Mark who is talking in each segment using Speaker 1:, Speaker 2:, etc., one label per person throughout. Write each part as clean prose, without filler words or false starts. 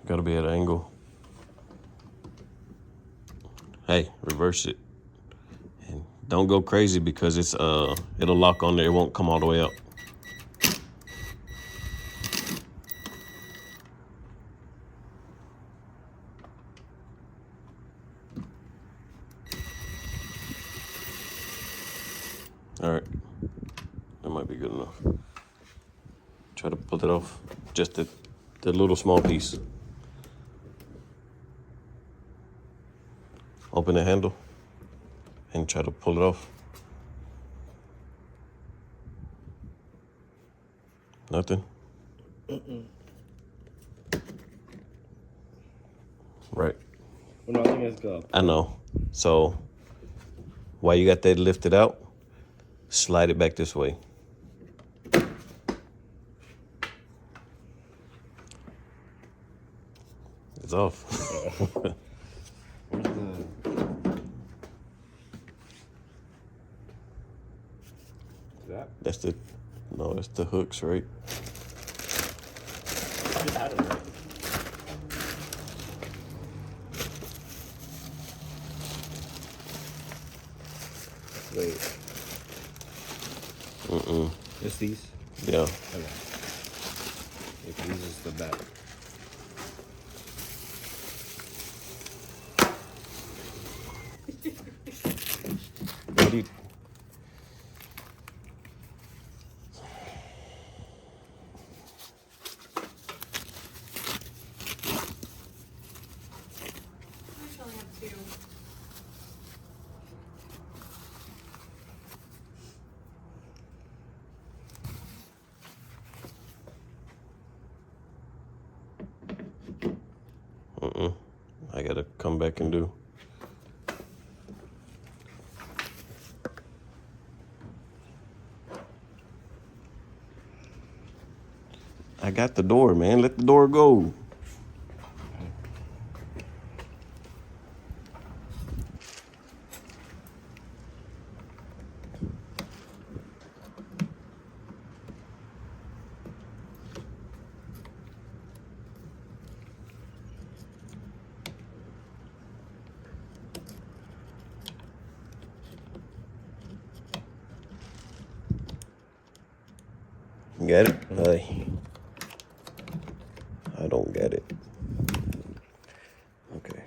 Speaker 1: Gotta be at an angle. Hey, reverse it. And don't go crazy because it's it'll lock on there. It won't come all the way up. All right, that might be good enough. Try to pull it off, just the little small piece. Open the handle and try to pull it off. Nothing? Right.
Speaker 2: Well, nothing has go.
Speaker 1: I know. So while you got that lifted out, slide it back this way. It's off. That's the hooks, right?
Speaker 2: Wait. Just these?
Speaker 1: Yeah.
Speaker 2: Okay. If these is the back.
Speaker 1: What do you... I gotta come back and do. I got the door, man. Let the door go. Get it? Hey. I don't get it. Okay.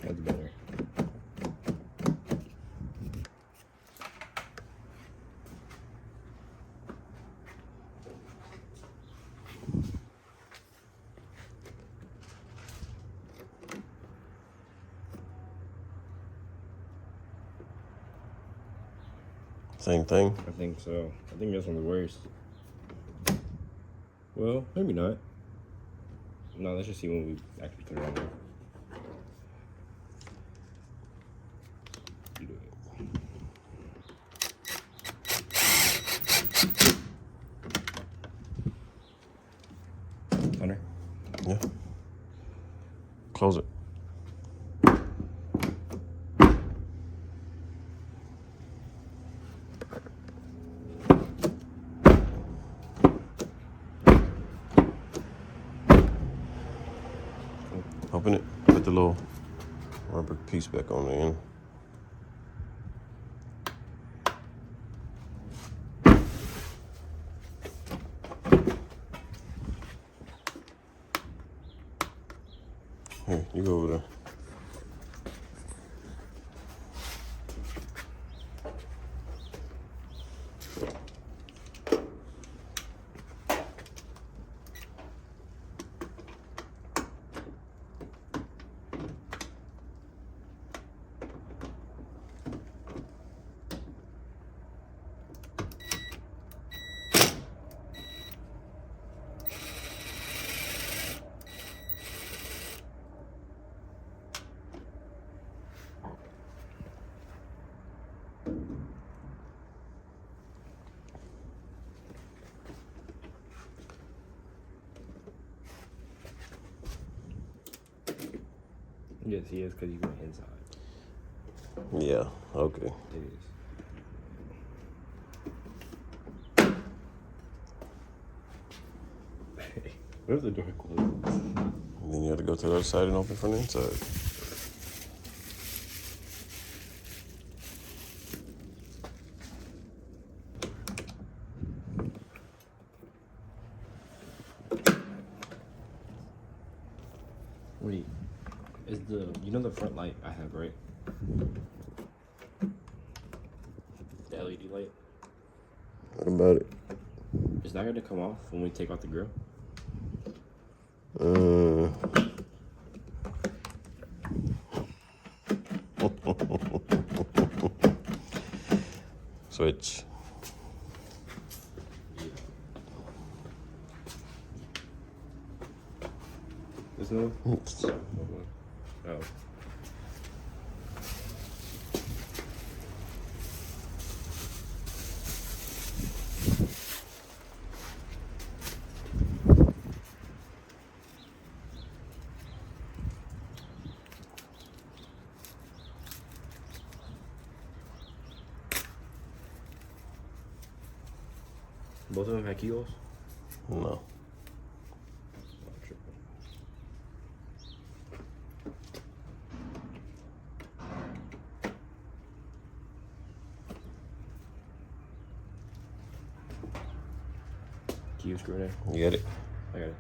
Speaker 2: That's better.
Speaker 1: Same thing.
Speaker 2: I think so. I think this one's worse. Well, maybe not. No, let's just see when we actually put it on there. You do it. Thunder?
Speaker 1: Yeah. Close it. Open it. Put the little rubber piece back on the end. Here, you go over there.
Speaker 2: Yes, he is, because he went inside.
Speaker 1: Yeah, okay.
Speaker 2: It is. What if the door closes?
Speaker 1: Then you have to go to the other side and open from the inside.
Speaker 2: Wait, is the the front light I have, right? The LED light.
Speaker 1: What about it?
Speaker 2: Is that gonna come off when we take out the grill?
Speaker 1: Switch.
Speaker 2: There's no. Oh. Both of them had keyholes?
Speaker 1: No.
Speaker 2: Key screw there.
Speaker 1: You get it?
Speaker 2: I got it.